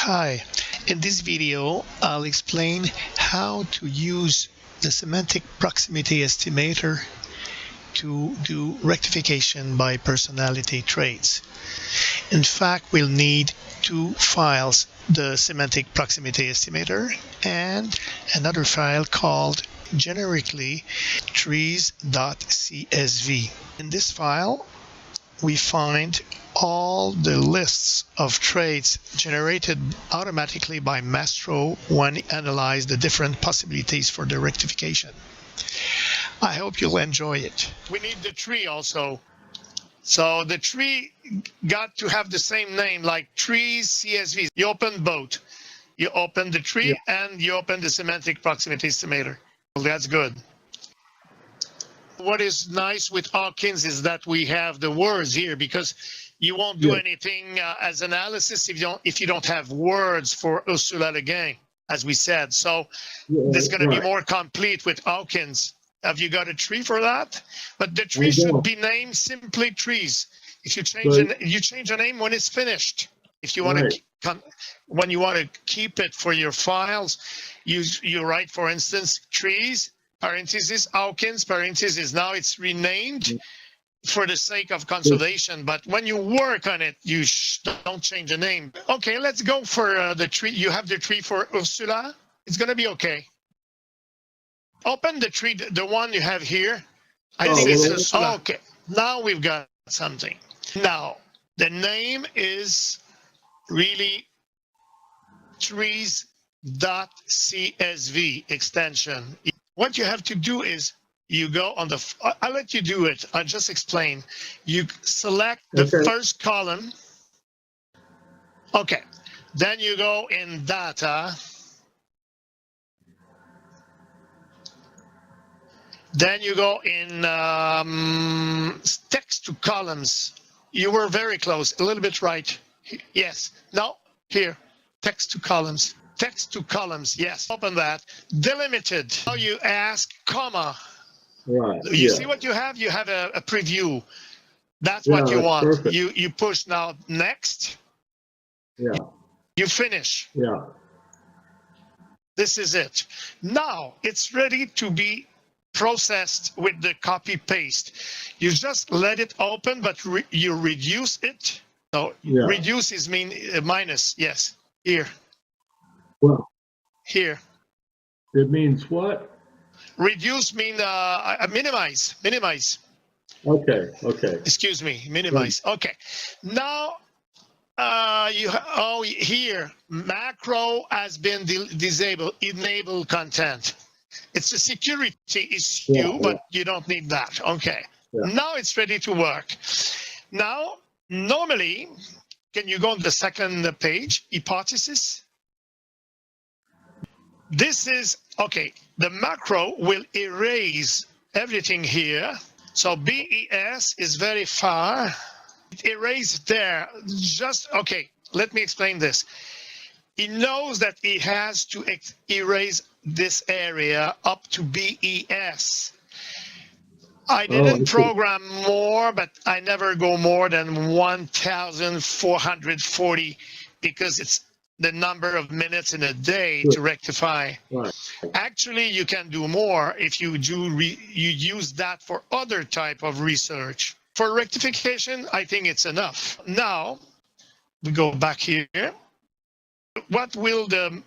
Hi, in this video I'll explain how to use the semantic proximity estimator to do rectification by personality traits. In fact, we'll need two files, the semantic proximity estimator and another file called generically trees.csv. In this file, we find all the lists of traits generated automatically by Mastro when it analyzes the different possibilities for the rectification. I hope you'll enjoy it. We need the tree also. So the tree got to have the same name, like trees CSV. You open both. You open the tree and you open the semantic proximity estimator. Well, that's good. What is nice with Hawkins is that we have the words here, because you won't do anything as analysis if you don't have words for Ursula Le Guin, as we said. So this is going to be more complete with Hawkins. Have you got a tree for that? But the tree should be named simply trees. If you change you change a name when it's finished. If you want to, when you want to keep it for your files, you write, for instance, trees, parentheses, Hawkins, parentheses. Now it's renamed for the sake of conservation, but when you work on it, you don't change the name. Okay, let's go for the tree. You have the tree for Ursula. It's going to be okay. Open the tree, the one you have here. I think it's Ursula. Okay, now we've got something. Now, the name is really trees.csv extension. What you have to do is you go on the, I'll let you do it. I'll just explain. You select the first column. Okay. Then you go in data. Then you go in text to columns. You were very close, a little bit right. Yes. No, here, text to columns. Text to columns, yes. Open that. Delimited. Now you ask, comma. Right. You see what you have? You have a preview. That's what you want. Perfect. You push now next. Yeah. You finish. Yeah. This is it. Now it's ready to be processed with the copy paste. You just let it open, but you reduce it. So reduce is mean minus. Yes. Here. Well, here. It means what? Reduce mean minimize. Minimize. Okay. Okay. Excuse me. Minimize. Okay. Now here macro has been disabled. Enable content. It's a security issue, but you don't need that. Okay. Now it's ready to work. Now normally, can you go on the second page? Hypothesis. This is, okay, the macro will erase everything here. So BES is very far. It erased there. Just, okay, let me explain this. He knows that he has to erase this area up to BES. I didn't program more, but I never go more than 1,440 because it's the number of minutes in a day to rectify. Right. Actually, you can do more if you use that for other type of research. For rectification, I think it's enough. Now, we go back here. What will the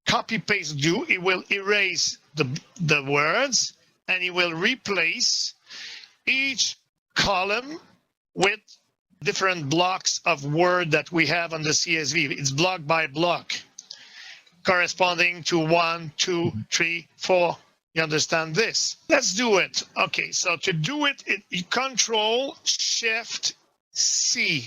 copy paste do? It will erase the words, and it will replace each column with different blocks of word that we have on the CSV. It's block by block, corresponding to 1, 2, 3, 4. You understand this? Let's do it. Okay, so to do it, you Control Shift C,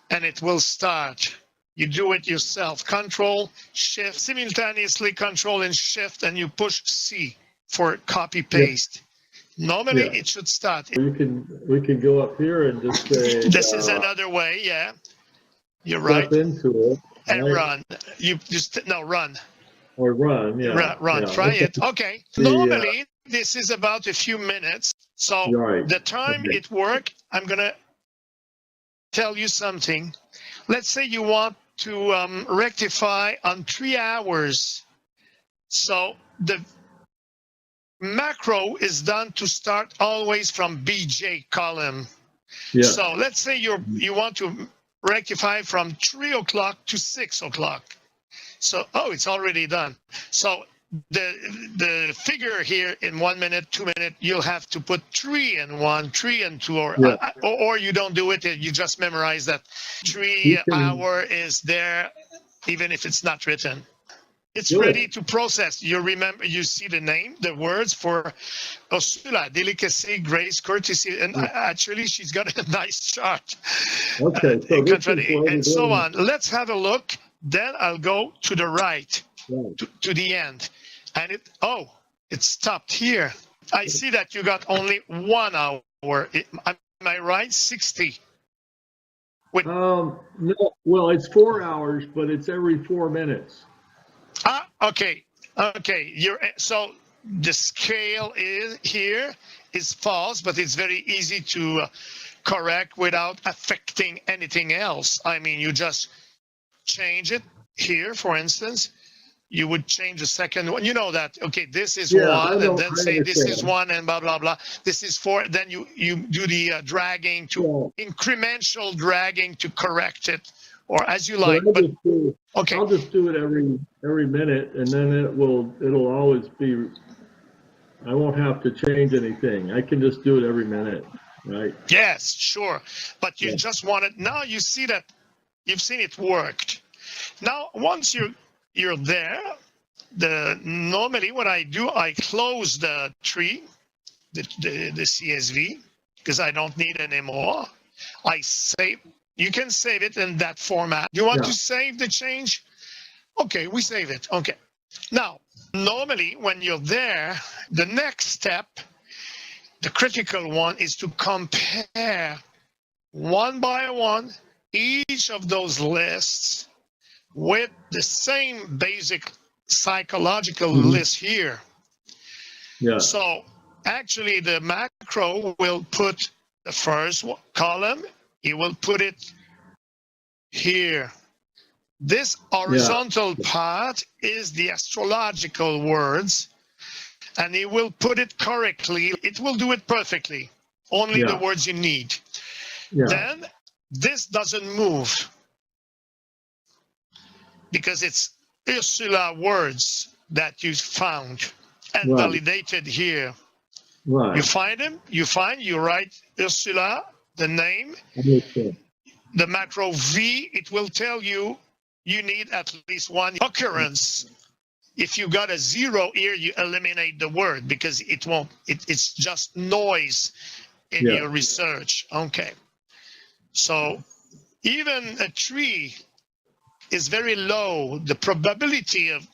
and it will start. You do it yourself. Control Shift, simultaneously Control and Shift, and you push C for copy paste. Normally, it should start. We can go up here and just say. This is another way. Yeah, you're right. Step into it and run. You just run. Or run. Yeah. Run. Try it. Okay. Normally, this is about a few minutes. So the time it worked, I'm gonna tell you something. Let's say you want to rectify on 3 hours. So the macro is done to start always from BJ column. Yeah. So let's say you want to rectify from 3 o'clock to 6 o'clock. So, it's already done. So the figure here in 1 minute, 2 minutes, you'll have to put 3 and 1, 3 and 2, or you don't do it. You just memorize that 3 hour is there, even if it's not written. It's ready to process. You remember, you see the name, the words for Ursula, delicacy, grace, courtesy, and actually she's got a nice chart. Okay, so this is and so on. Let's have a look. Then I'll go to the right, Right. to the end. And it stopped here. I see that you got only 1 hour. Am I right? 60. No, well, it's 4 hours, but it's every 4 minutes. Okay. So the scale is false, but it's very easy to correct without affecting anything else. I mean, you just change it here, for instance. You would change the second one. You know that, okay, this is 1, and then say this is 1, and blah, blah, blah. This is 4. Then you do the dragging incremental dragging to correct it, or as you like. I'll just do it every minute, and then it'll always be, I won't have to change anything. I can just do it every minute, right? Yes, sure. But you just want it. Now you see that you've seen it worked. Now, once you're there, normally what I do, I close the tree, the CSV, because I don't need it anymore. I save. You can save it in that format. You want to save the change? Okay, we save it. Okay. Now, normally when you're there, the next step, the critical one, is to compare one by one each of those lists with the same basic psychological list here. Yeah. So actually the macro will put the first column, he will put it here. This horizontal part is the astrological words, and he will put it correctly. It will do it perfectly. Only the words you need. Yeah. Then this doesn't move because it's Ursula words that you found and validated here. Right. You find them, you write Ursula, the name, the macro V, it will tell you need at least one occurrence. If you got a 0 here, you eliminate the word because it won't, it's just noise in your research. Okay. So even a 3 is very low. The probability of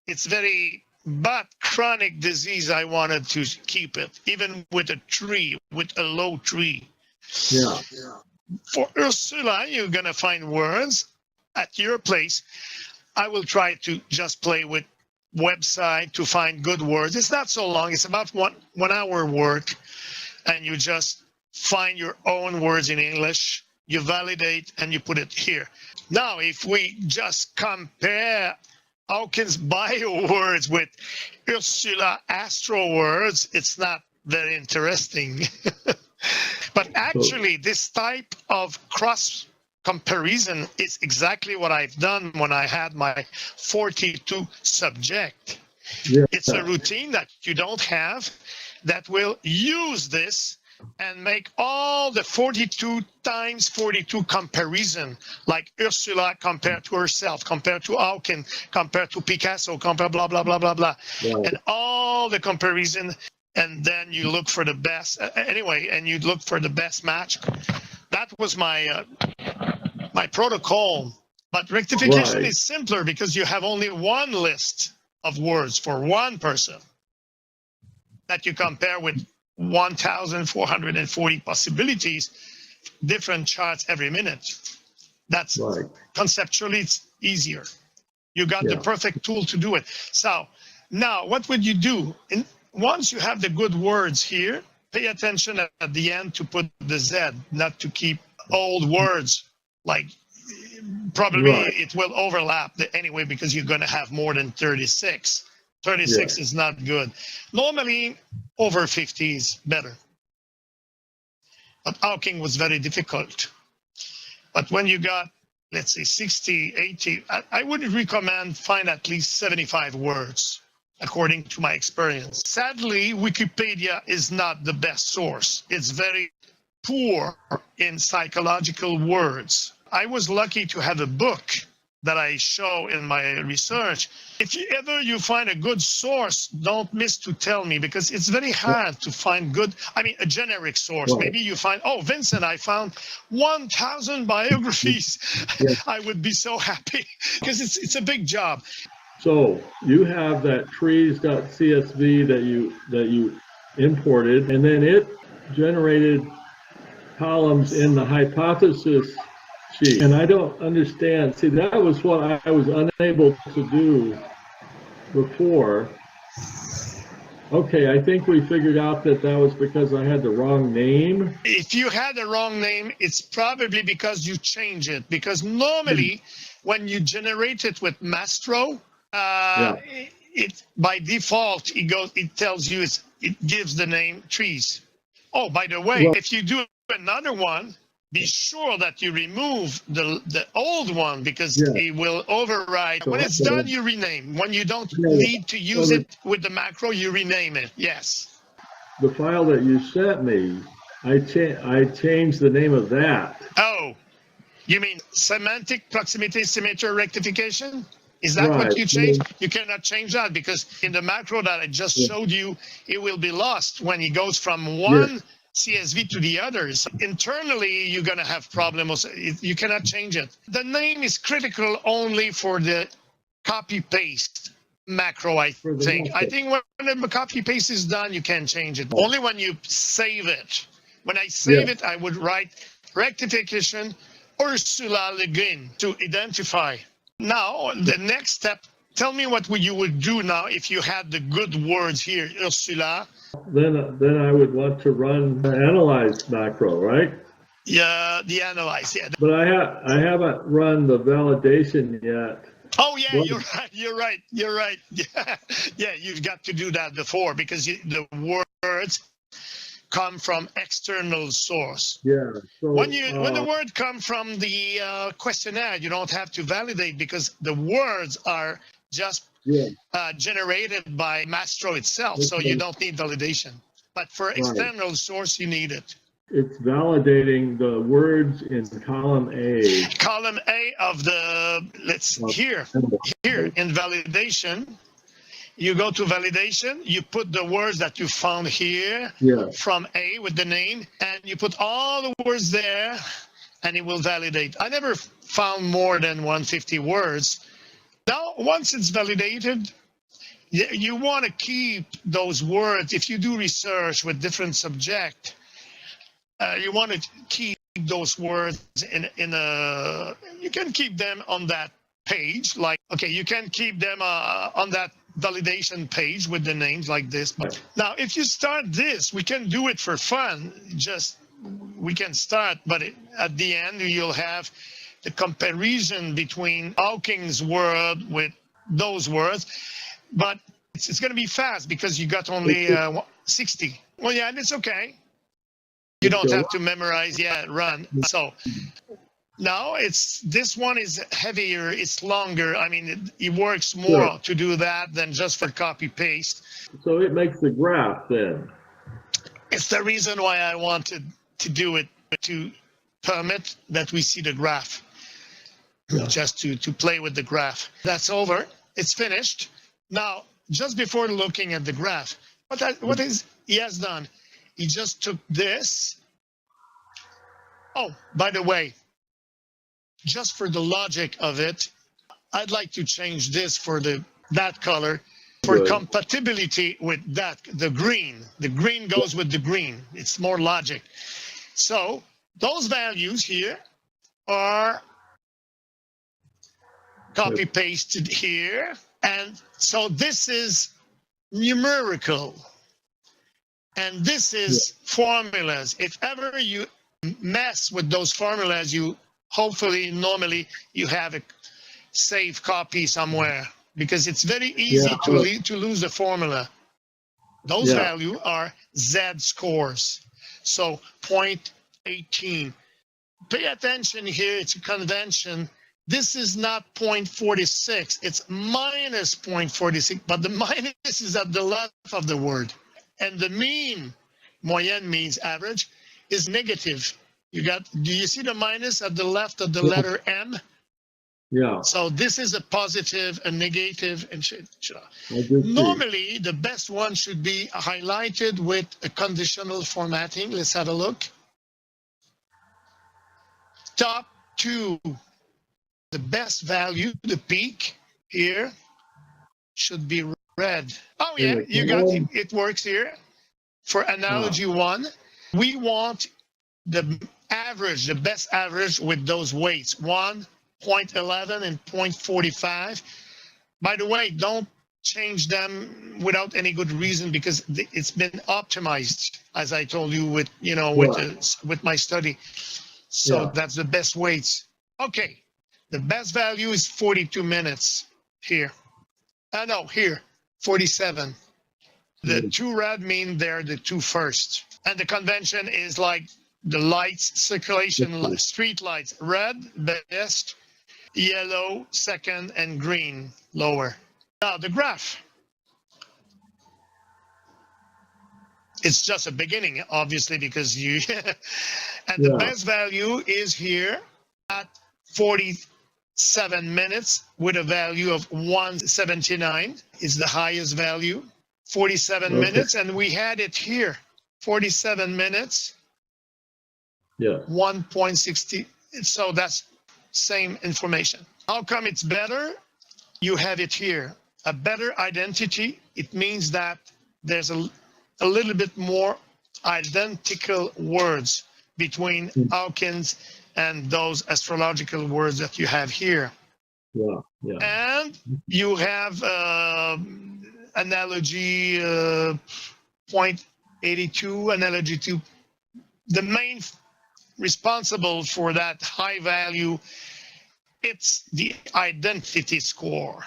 it's very, but chronic disease, I wanted to keep it, even with a 3, with a low 3. Yeah. For Ursula, you're going to find words at your place. I will try to just play with website to find good words. It's not so long. It's about one hour work, and you just find your own words in English. You validate and you put it here. Now, if we just compare Hawkins bio words with Ursula Astro words, it's not very interesting. But actually, this type of cross comparison is exactly what I've done when I had my 42 subject. Yeah. It's a routine that you don't have that will use this and make all the 42 times 42 comparison, like Ursula compared to herself, compared to Hawkins, compared to Picasso, compared blah, blah, blah, blah, blah. Right. And all the comparison, and then you look for the best, and you look for the best match. That was my my protocol. But rectification is simpler because you have only one list of words for one person that you compare with 1,440 possibilities, different charts every minute. That's conceptually it's easier. You got the perfect tool to do it. So now what would you do? Once you have the good words here, pay attention at the end to put the Z, not to keep old words like probably Right. it will overlap anyway because you're going to have more than 36. 36 is not good. Normally, over 50 is better. But Hawking was very difficult. But when you got, let's say, 60, 80, I would recommend find at least 75 words, according to my experience. Sadly, Wikipedia is not the best source. It's very poor in psychological words. I was lucky to have a book that I show in my research. If you ever you find a good source, don't miss to tell me, because it's very hard to find good, I mean, a generic source. Right. Maybe you find, oh, Vincent, I found 1,000 biographies. Yeah. I would be so happy because it's a big job. So you have that trees.csv that you imported, and then it generated columns in the hypothesis sheet. And I don't understand. See, that was what I was unable to do before. Okay, I think we figured out that was because I had the wrong name. If you had the wrong name, it's probably because you change it. Because normally, when you generate it with Mastro, it by default it tells you it gives the name trees. Oh, by the way, if you do another one, be sure that you remove the old one, because it will override. When it's done, you rename. When you don't need to use it with the macro, you rename it. Yes. The file that you sent me, I changed the name of that. Oh, you mean semantic proximity estimator rectification? Is that what you changed? You cannot change that, because in the macro that I just showed you, it will be lost when it goes from one CSV to the others. Internally, you're going to have problems. You cannot change it. The name is critical only for the copy-paste macro, I think. I think when the copy-paste is done, you can change it. Only when you save it. When I save it, I would write rectification Ursula Le Guin to identify. Now, the next step, tell me what you would do now if you had the good words here, Ursula. Then I would want to run the analyze macro, right? Yeah, the analyze, But I haven't run the validation yet. Oh yeah, you're right. Yeah, you've got to do that before, because the words come from external source. Yeah. So when the word come from the questionnaire, you don't have to validate, because the words are just generated by Mastro itself, so you don't need validation. But for external source, you need it. It's validating the words in column A. Column A of the, here in validation, you go to validation, you put the words that you found here from A with the name, and you put all the words there, and it will validate. I never found more than 150 words. Now, once it's validated, you want to keep those words. If you do research with different subject, you want to keep those words in a, you can keep them on that page. Like, okay, you can keep them on that validation page with the names like this. But now, if you start this, we can do it for fun. We can start, but at the end, you'll have the comparison between Hawking's word with those words, but it's going to be fast because you got only 60. Well, yeah, it's okay. You don't have to memorize, run. So now this one is heavier, it's longer. I mean, it works more to do that than just for copy paste. So it makes the graph then. It's the reason why I wanted to do it, to permit that we see the graph. Just to play with the graph. That's over. It's finished. Now, just before looking at the graph, what is he has done? He just took this. Oh, by the way, just for the logic of it, I'd like to change this for that color for compatibility with that, the green. The green goes with the green. It's more logic. So those values here are copy pasted here, and so this is numerical, and this is formulas. If ever you mess with those formulas, you hopefully, normally you have a save copy somewhere, because it's very easy to lose the formula. Those values are Z scores. So 0.18. Pay attention here, it's a convention. This is not 0.46, it's minus 0.46, but the minus is at the left of the word. And the mean, moyenne means average, is negative. Do you see the minus at the left of the letter M? Yeah. So this is a positive, a negative, and normally the best one should be highlighted with a conditional formatting. Let's have a look. Top two, the best value, the peak here should be red. Oh yeah, you got it. It works here. For analogy one, we want the average, the best average with those weights, 1.11 and 0.45. By the way, don't change them without any good reason, because it's been optimized, as I told you, with with my study. So that's the best weights. Okay, the best value is 42 minutes here. No, here, 47. The two red mean they're the two first. And the convention is like the lights, circulation, street lights, red, best, yellow, second, and green, lower. Now the graph. It's just a beginning, obviously, because you, and the best value is here at 47 minutes with a value of 179 is the highest value, 47 minutes. And we had it here, 47 minutes, 1.60. So that's same information. How come it's better? You have it here. A better identity, it means that there's a little bit more identical words between Hawkins and those astrological words that you have here. And you have analogy 0.82, analogy 2. The main responsible for that high value, it's the identity score.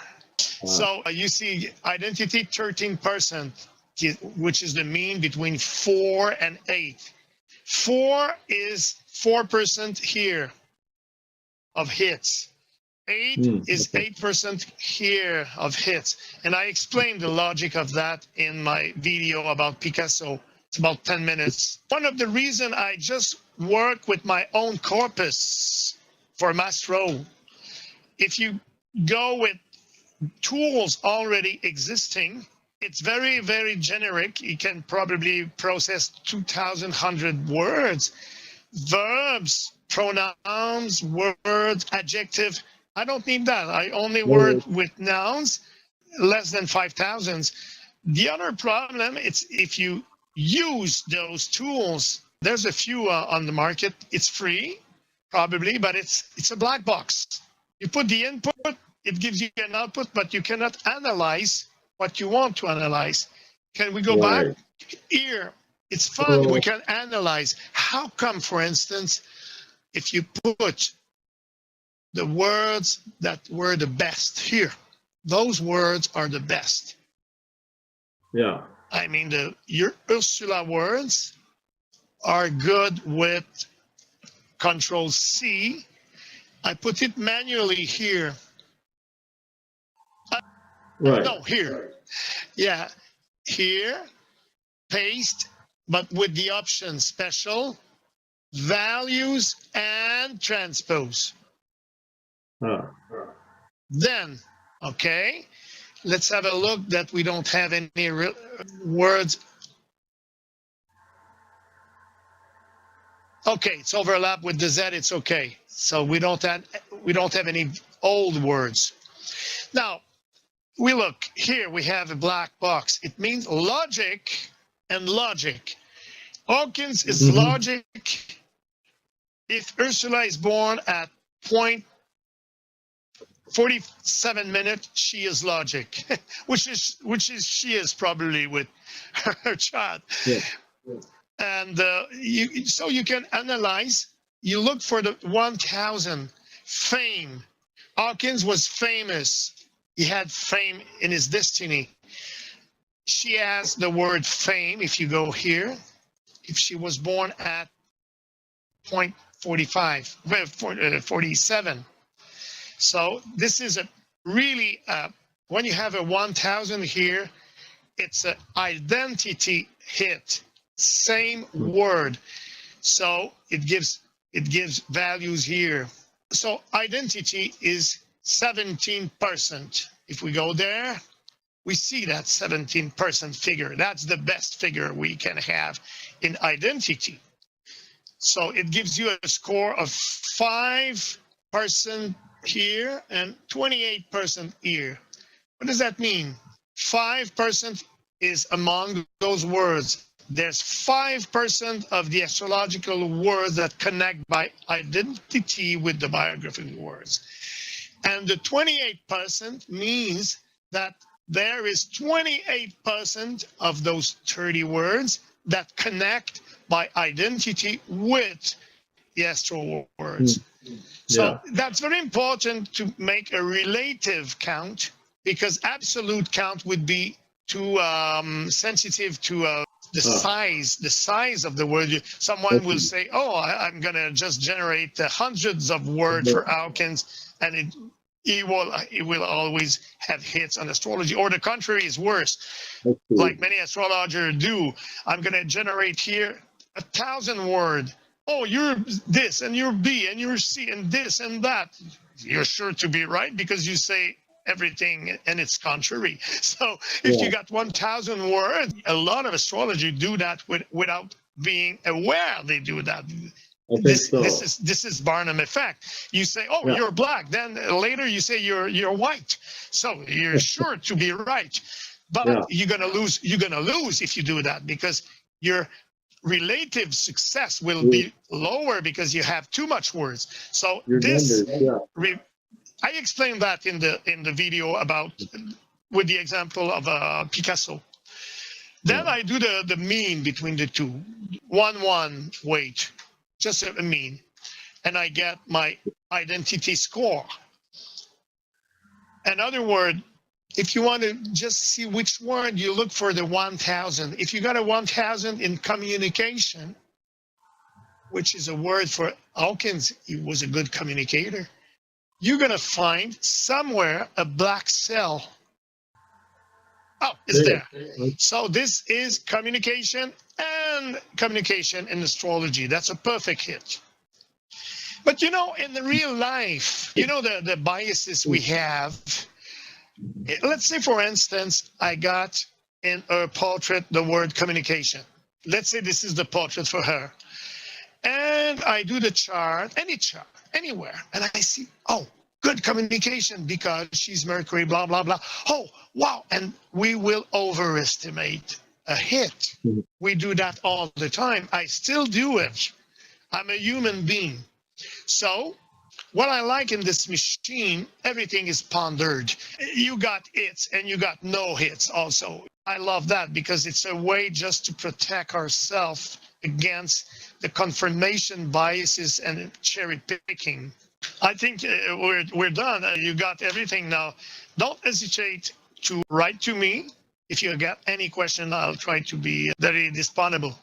So you see identity 13%, which is the mean between 4 and 8. 4 is 4% here of hits. 8 is 8% here of hits. And I explained the logic of that in my video about Picasso. It's about 10 minutes. One of the reasons I just work with my own corpus for Mastro, if you go with tools already existing, it's very, very generic. You can probably process 2,100 words, verbs, pronouns, words, adjective. I don't need that. I only work with nouns, less than 5,000. The other problem is if you use those tools, there's a few on the market. It's free, probably, but it's a black box. You put the input, it gives you an output, but you cannot analyze what you want to analyze. Can we go back? Here, it's fun. We can analyze. How come, for instance, if you put the words that were the best here, those words are the best. I mean, your Ursula words are good with Control C. I put it manually here. No, here. Yeah, here, paste, but with the option special, values, and transpose. Then, okay, let's have a look that we don't have any words. Okay, it's overlap with the Z, it's okay. So we don't have any old words. Now, we look here, we have a black box. It means logic and logic. Hawkins is logic. If Ursula is born at 0.47 minutes, she is logic, which is she is probably with her child. And so you can analyze. you look for the 1000. Fame. Hawkins was famous. He had fame in his destiny. She has the word fame. If you go here, if she was born at 47. So this is a really, when you have a 1000 here, it's an identity hit, same word. So it gives values here. So identity is 17%. If we go there, we see that 17% figure. That's the best figure we can have in identity. So it gives you a score of 5% here and 28% here. What does that mean? 5% is among those words. There's 5% of the astrological words that connect by identity with the biographical words. And the 28% means that there is 28% of those 30 words that connect by identity with the astral words. So that's very important to make a relative count, because absolute count would be too sensitive to the size of the word. Someone will say, oh, I'm going to just generate hundreds of words for Hawkins, and it will always have hits on astrology. Or the contrary is worse, like many astrologers do. I'm going to generate here 1,000 words. Oh, you're this, and you're B, and you're C, and this, and that. You're sure to be right because you say everything and it's contrary. So if you got 1,000 words, a lot of astrology do that without being aware they do that. This is Barnum effect. You say, oh, you're black. Then later you say you're white. So you're sure to be right. But you're gonna lose if you do that, because your relative success will be lower because you have too much words. So I explained that in the video about with the example of Picasso. Then I do the mean between the two, 1 weight, just a mean, and I get my identity score. In other words, if you want to just see which word, you look for the 1,000. If you got a 1,000 in communication, which is a word for Hawkins, he was a good communicator, you're going to find somewhere a black cell. Oh, it's there. So this is communication and communication in astrology. That's a perfect hit. But, you know, in the real life, you know, the biases we have. Let's say, for instance, I got in her portrait the word communication. Let's say this is the portrait for her. And I do the chart, any chart, anywhere. And I see, oh, good communication because she's Mercury, blah, blah, blah. Oh, wow. And we will overestimate a hit. We do that all the time. I still do it. I'm a human being. So what I like in this machine, everything is pondered. You got hits and you got no hits also. I love that because it's a way just to protect ourselves against the confirmation biases and cherry picking. I think we're done. You got everything now. Don't hesitate to write to me. If you got any question, I'll try to be very disponible.